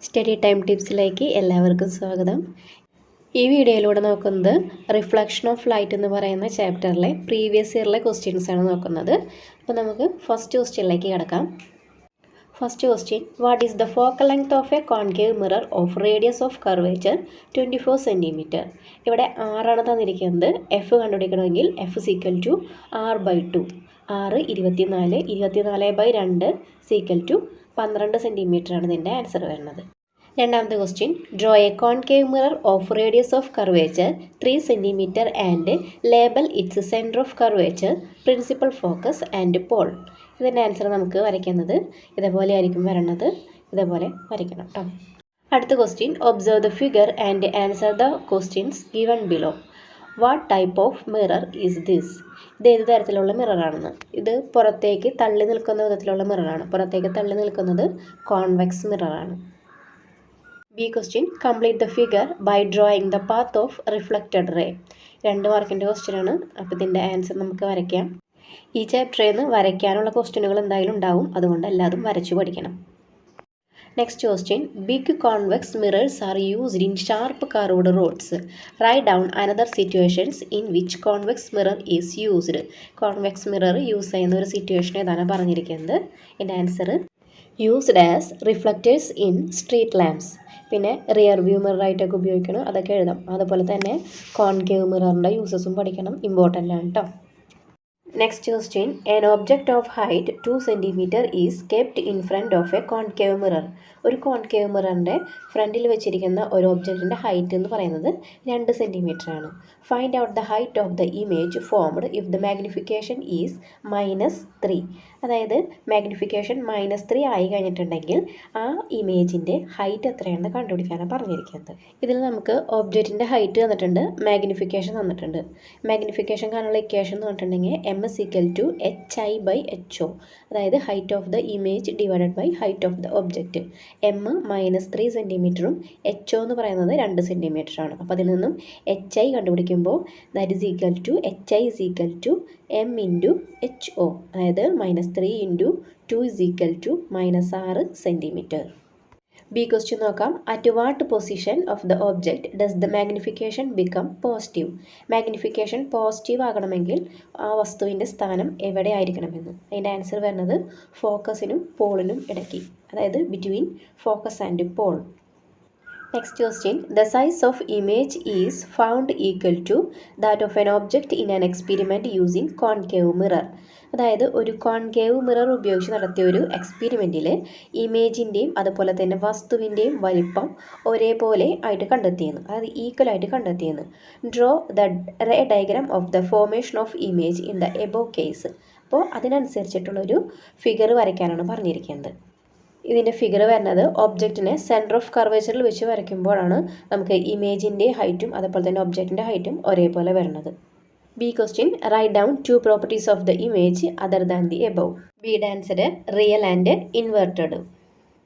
Study time ടിപ്സിലേക്ക് എല്ലാവർക്കും സ്വാഗതം. ഈ വീഡിയോയിലൂടെ നോക്കുന്നത് റിഫ്ലക്ഷൻ ഓഫ് ലൈറ്റ് എന്ന് പറയുന്ന ചാപ്റ്ററിലെ പ്രീവിയസ് ഇയറിലെ ക്വസ്റ്റ്യൻസ് ആണ് നോക്കുന്നത്. അപ്പോൾ നമുക്ക് ഫസ്റ്റ് ക്വസ്റ്റ്യനിലേക്ക് കിടക്കാം. First question, what is the focal length of a concave mirror of radius of curvature 24 centimetre? ഇവിടെ ആറാണ് തന്നിരിക്കുന്നത്. എഫ് കണ്ടുപിടിക്കണമെങ്കിൽ f is equal to R/2. 6 24, 24/2 is equal to 12 centimetre ആണ് ഇതിൻ്റെ ആൻസർ വരുന്നത്. രണ്ടാമത്തെ question, draw a concave mirror of radius of curvature 3 centimetre and label its centre of curvature, principal focus and pole. ഇതിൻ്റെ answer നമുക്ക് വരയ്ക്കുന്നത് ഇതേപോലെ ആയിരിക്കും വരണത്. ഇതേപോലെ വരയ്ക്കണം കേട്ടോ. അടുത്ത question, observe the figure and answer the questions given below. What type of mirror is this? ഇത് ഏത് തരത്തിലുള്ള മിററാണെന്ന്. ഇത് പുറത്തേക്ക് തള്ളി നിൽക്കുന്ന വിധത്തിലുള്ള മിററാണ്. പുറത്തേക്ക് തള്ളി നിൽക്കുന്നത് കോൺവെക്സ് മിററാണ്. B question, complete the figure by drawing the path of reflected ray. 2 മാർക്കിൻ്റെ ക്വസ്റ്റ്യനാണ്. അപ്പോൾ ഇതിൻ്റെ ആൻസർ നമുക്ക് വരയ്ക്കാം. ഈ ചാപ്റ്ററിൽ നിന്ന് വരയ്ക്കാനുള്ള ക്വസ്റ്റ്യനുകൾ എന്തായാലും ഉണ്ടാവും, അതുകൊണ്ട് എല്ലാതും വരച്ചു പഠിക്കണം. Next question, big convex mirrors are used in sharp curved roads. Write down another situations in which convex mirror is used. Convex mirror use ചെയ്യുന്ന ഒരു സിറ്റുവേഷൻ ഏതാണ് പറഞ്ഞിരിക്കുന്നത്. ഇതിൻ്റെ answer used as reflectors in street lamps. പിന്നെ rear view മിററായിട്ടൊക്കെ ഉപയോഗിക്കണം, അതൊക്കെ എഴുതാം. അതുപോലെ തന്നെ കോൺകേവ് മിററിൻ്റെ യൂസസും പഠിക്കണം, ഇമ്പോർട്ടൻ്റ് ആണ് കേട്ടോ. Next question, an object of height 2 cm is kept in front of a concave mirror. ഒരു കോൺകേവ് മിററിൻ്റെ ഫ്രണ്ടിൽ വെച്ചിരിക്കുന്ന ഒരു ഒബ്ജക്റ്റിൻ്റെ ഹൈറ്റ് എന്ന് പറയുന്നത് 2 സെൻറ്റിമീറ്റർ ആണ്. Find out the height of the image formed if the magnification is -3. അതായത് മാഗ്നിഫിക്കേഷൻ -3 ആയി കഴിഞ്ഞിട്ടുണ്ടെങ്കിൽ ആ ഇമേജിൻ്റെ ഹൈറ്റ് എത്രയാണെന്ന് കണ്ടുപിടിക്കാനാണ് പറഞ്ഞിരിക്കുന്നത്. ഇതിൽ നമുക്ക് ഒബ്ജക്റ്റിൻ്റെ ഹൈറ്റ് തന്നിട്ടുണ്ട്, മാഗ്നിഫിക്കേഷൻ തന്നിട്ടുണ്ട്. മാഗ്നിഫിക്കേഷൻ കാണാനുള്ള ഇക്വേഷൻ എന്ന് പറഞ്ഞിട്ടുണ്ടെങ്കിൽ m is equal to hi/ho, അതായത് height of the image divided by height of the object. m -3 സെൻറ്റിമീറ്ററും ho എന്ന് പറയുന്നത് 2 സെൻറ്റിമീറ്റർ ആണ്. അപ്പോൾ അതിൽ നിന്നും hi കണ്ടുപിടിക്കുമ്പോൾ that is equal to hi is equal to m into ho, അതായത് -3 into 2 is equal to -6 centimetre. B question നോക്കാം. At what position of the object does the magnification become positive? Magnification positive ആകണമെങ്കിൽ ആ വസ്തുവിൻ്റെ സ്ഥാനം എവിടെ ആയിരിക്കണമെന്ന്. അതിൻ്റെ answer വരുന്നത് ഫോക്കസിനും പോളിനും ഇടയ്ക്ക്, അതായത് between focus and pole. Next question, the size of image is found equal to that of an object in an experiment using concave mirror. അതായത് ഒരു കോൺകേവ് മിറർ ഉപയോഗിച്ച് നടത്തിയ ഒരു എക്സ്പെരിമെൻറ്റിൽ ഇമേജിൻ്റെയും അതുപോലെ തന്നെ വസ്തുവിൻ്റെയും വലിപ്പം ഒരേപോലെ ആയിട്ട് കണ്ടെത്തിയെന്ന്, അതായത് ഈക്വൽ ആയിട്ട് കണ്ടെത്തിയെന്ന്. Draw the ray diagram of the formation of image in the above case. അപ്പോൾ അതിനനുസരിച്ചിട്ടുള്ളൊരു ഫിഗർ വരയ്ക്കാനാണ് പറഞ്ഞിരിക്കുന്നത്. ഇതിൻ്റെ ഫിഗർ വരുന്നത് ഒബ്ജക്റ്റിനെ സെൻറ്റർ ഓഫ് കർവേച്ചറിൽ വെച്ച് വരയ്ക്കുമ്പോഴാണ് നമുക്ക് ഇമേജിൻ്റെ ഹൈറ്റും അതുപോലെ തന്നെ ഒബ്ജക്റ്റിൻ്റെ ഹൈറ്റും ഒരേപോലെ വരുന്നത്. B question, write down 2 properties of the image other than the above. ബിയുടെ answer real and inverted.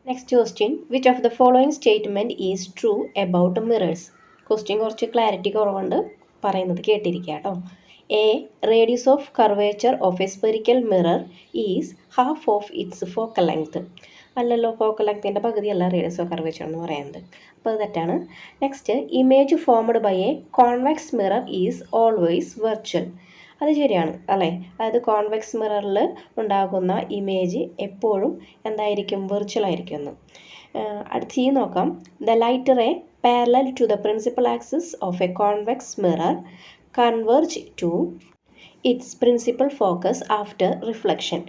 Next question, which of the following statement is true about mirrors? Question കുറച്ച് ക്ലാരിറ്റി കുറവുണ്ട്, പറയുന്നത് കേട്ടിരിക്കുക കേട്ടോ. A, radius of curvature of a spherical mirror is half of its focal length. അല്ലല്ലോ, focal ലെങ്ത്തിൻ്റെ പകുതിയല്ല radius of curvature എന്ന് പറയുന്നത്, അപ്പോൾ അത് തെറ്റാണ്. Next, image formed by A convex mirror is always virtual. അത് ശരിയാണ് അല്ലേ, അതായത് കോൺവെക്സ് മിററിൽ ഉണ്ടാകുന്ന ഇമേജ് എപ്പോഴും എന്തായിരിക്കും, വെർച്വൽ ആയിരിക്കും എന്ന്. അടുത്ത് ഈ നോക്കാം. The light ray parallel to the principal axis of a convex mirror converge to its principal focus after reflection.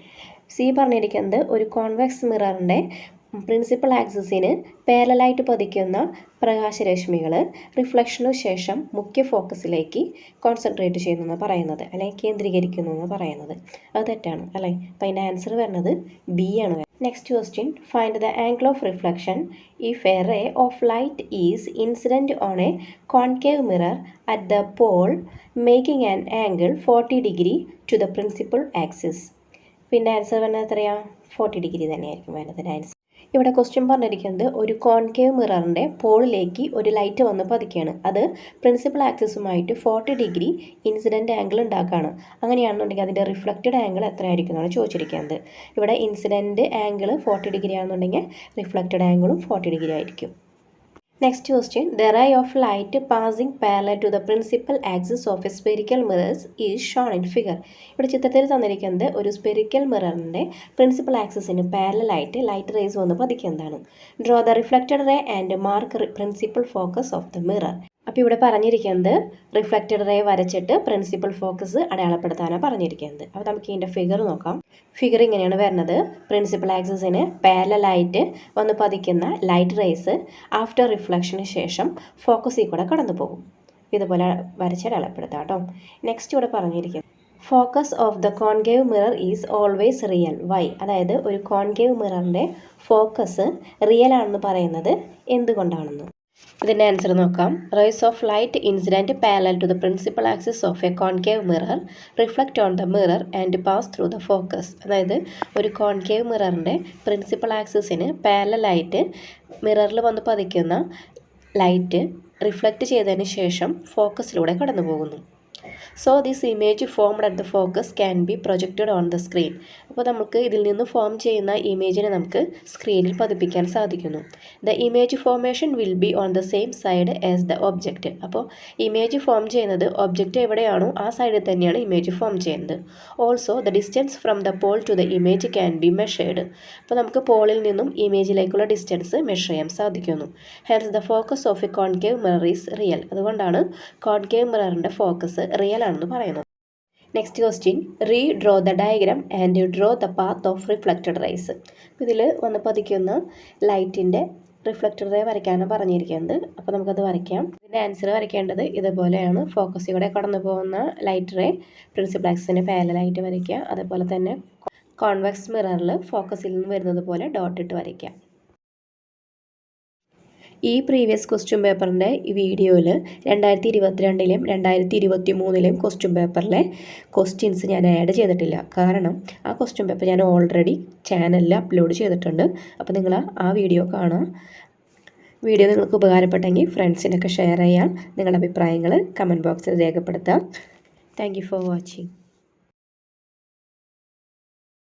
C പറഞ്ഞിരിക്കുന്നത് ഒരു കോൺവെക്സ് മിററിൻ്റെ പ്രിൻസിപ്പൽ ആക്സിസിന് പാരലായിട്ട് പതിക്കുന്ന പ്രകാശരശ്മികൾ റിഫ്ലക്ഷനു ശേഷം മുഖ്യ ഫോക്കസിലേക്ക് കോൺസെൻട്രേറ്റ് ചെയ്യുന്നു എന്ന് പറയുന്നത്, അല്ലെങ്കിൽ കേന്ദ്രീകരിക്കുന്നു എന്ന് പറയുന്നത്. അത് തെറ്റാണ് അല്ലേ. അപ്പോൾ അതിൻ്റെ ആൻസർ വരുന്നത് ബി ആണ്. Next question, find the angle of reflection if a ray of light is incident on a concave mirror at the pole making an angle 40 degree to the principal axis. പിന്നെ answer വരുന്നത് എത്രയാണ്, 40 degree തന്നെയായിരിക്കും വരുന്നത് answer. ഇവിടെ question പറഞ്ഞിരിക്കുന്നത് ഒരു concave മിററിൻ്റെ പോളിലേക്ക് ഒരു light വന്ന് പതിക്കുകയാണ്. അത് പ്രിൻസിപ്പൽ ആക്സിസുമായിട്ട് 40 ഡിഗ്രി ഇൻസിഡൻറ്റ് ആംഗിൾ ഉണ്ടാക്കുകയാണ്. അങ്ങനെയാണെന്നുണ്ടെങ്കിൽ അതിൻ്റെ റിഫ്ലക്റ്റഡ് ആംഗിൾ എത്രയായിരിക്കും എന്നാണ് ചോദിച്ചിരിക്കുന്നത്. ഇവിടെ ഇൻസിഡൻറ്റ് ആംഗിൾ 40 ഡിഗ്രി ആണെന്നുണ്ടെങ്കിൽ റിഫ്ലക്റ്റഡ് ആംഗിളും 40 ഡിഗ്രി ആയിരിക്കും. Next question, the ray of light passing parallel to the principal axis of a spherical mirrors is shown in figure. ഇവിടെ ചിത്രത്തിൽ തന്നിരിക്കുന്നത് ഒരു സ്പെരിക്കൽ മിററിൻ്റെ പ്രിൻസിപ്പൽ ആക്സിസിന് പാരലായിട്ട് ലൈറ്റ് റേസ് വന്ന് പതിക്കുന്നതാണ്. Draw the reflected ray and mark principal focus of the mirror. അപ്പോൾ ഇവിടെ പറഞ്ഞിരിക്കുന്നത് റിഫ്ലക്റ്റഡ് റേ വരച്ചിട്ട് പ്രിൻസിപ്പൽ ഫോക്കസ് അടയാളപ്പെടുത്താനാണ് പറഞ്ഞിരിക്കുന്നത്. അപ്പോൾ നമുക്ക് ഇതിൻ്റെ ഫിഗർ നോക്കാം. ഫിഗർ ഇങ്ങനെയാണ് വരുന്നത്. പ്രിൻസിപ്പൽ ആക്സിസിന് പാരലായിട്ട് വന്ന് പതിക്കുന്ന ലൈറ്റ് റേസ് ആഫ്റ്റർ റിഫ്ലക്ഷന് ശേഷം ഫോക്കസിൽ കൂടെ കടന്നു പോകും. ഇതുപോലെ വരച്ച് അടയാളപ്പെടുത്താം കേട്ടോ. നെക്സ്റ്റ് ഇവിടെ പറഞ്ഞിരിക്കുന്നത് focus of the concave mirror is always real. Why? അതായത് ഒരു കോൺകേവ് മിററിൻ്റെ ഫോക്കസ് റിയൽ ആണെന്ന് പറയുന്നത് എന്തുകൊണ്ടാണെന്ന്. ഇതിൻ്റെ ആൻസർ നോക്കാം. Rays of light incident parallel to the principal axis of a concave mirror reflect on the mirror and pass through the focus. അതായത് ഒരു കോൺകേവ് മിററിൻ്റെ പ്രിൻസിപ്പൽ ആക്സിസിന് പാരലായിട്ട് മിററിൽ വന്ന് പതിക്കുന്ന ലൈറ്റ് റിഫ്ലക്റ്റ് ചെയ്തതിന് ശേഷം ഫോക്കസിലൂടെ കടന്നു പോകുന്നു. So this image formed at the focus can be projected on the screen. അപ്പോൾ നമുക്ക് ഇതിൽ നിന്ന് ഫോം ചെയ്യുന്ന ഇമേജിനെ നമുക്ക് സ്ക്രീനിൽ പതിപ്പിക്കാൻ സാധിക്കുന്നു. The image formation will be on the same side as the object. അപ്പോൾ ഇമേജ് ഫോം ചെയ്യുന്നത് ഒബ്ജക്റ്റ് എവിടെയാണോ ആ സൈഡിൽ തന്നെയാണ് ഇമേജ് ഫോം ചെയ്യുന്നത്. Also the distance from the pole to the image can be measured. അപ്പോൾ നമുക്ക് പോളിൽ നിന്നും ഇമേജിലേക്കുള്ള ഡിസ്റ്റൻസ് മെഷർ ചെയ്യാൻ സാധിക്കുന്നു. Hence the focus of a concave mirror is real. അതുകൊണ്ടാണ് കോൺകേവ് മിററിൻ്റെ ഫോക്കസ് റിയൽ ആണെന്ന് പറയുന്നത്. Next question, redraw the diagram and draw the path of reflected rays. ഇതിൽ വന്ന് പതിക്കുന്ന ലൈറ്റിൻ്റെ റിഫ്ലക്റ്റഡ് റേ വരയ്ക്കാനാണ് പറഞ്ഞിരിക്കുന്നത്. അപ്പോൾ നമുക്കത് വരയ്ക്കാം. ഇതിൻ്റെ ആൻസർ വരയ്ക്കേണ്ടത് ഇതുപോലെയാണ്. ഫോക്കസിലൂടെ കടന്നു പോകുന്ന ലൈറ്റ് റേ പ്രിൻസിപ്പൽ ആക്സിസിന് പാരലായിട്ട് വരയ്ക്കുക. അതുപോലെ തന്നെ കോൺവെക്സ് മിററിൽ ഫോക്കസിൽ നിന്ന് വരുന്നത് പോലെ ഡോട്ട് ഇട്ട് വരയ്ക്കുക. ഈ പ്രീവിയസ് ക്വസ്റ്റ്യൻ പേപ്പറിൻ്റെ ഈ വീഡിയോയിൽ 2022-ലെയും 2023-ലെയും ക്വസ്റ്റ്യൻ പേപ്പറിലെ ക്വസ്റ്റ്യൻസ് ഞാൻ ആഡ് ചെയ്തിട്ടില്ല. കാരണം ആ ക്വസ്റ്റ്യൻ പേപ്പർ ഞാൻ ഓൾറെഡി ചാനലിൽ അപ്ലോഡ് ചെയ്തിട്ടുണ്ട്. അപ്പോൾ നിങ്ങൾ ആ വീഡിയോ കാണുക. വീഡിയോ നിങ്ങൾക്ക് ഉപകാരപ്പെട്ടെങ്കിൽ ഫ്രണ്ട്സിനൊക്കെ ഷെയർ ചെയ്യാം. നിങ്ങളുടെ അഭിപ്രായങ്ങൾ കമൻറ്റ് ബോക്സിൽ രേഖപ്പെടുത്താം. Thank you for watching.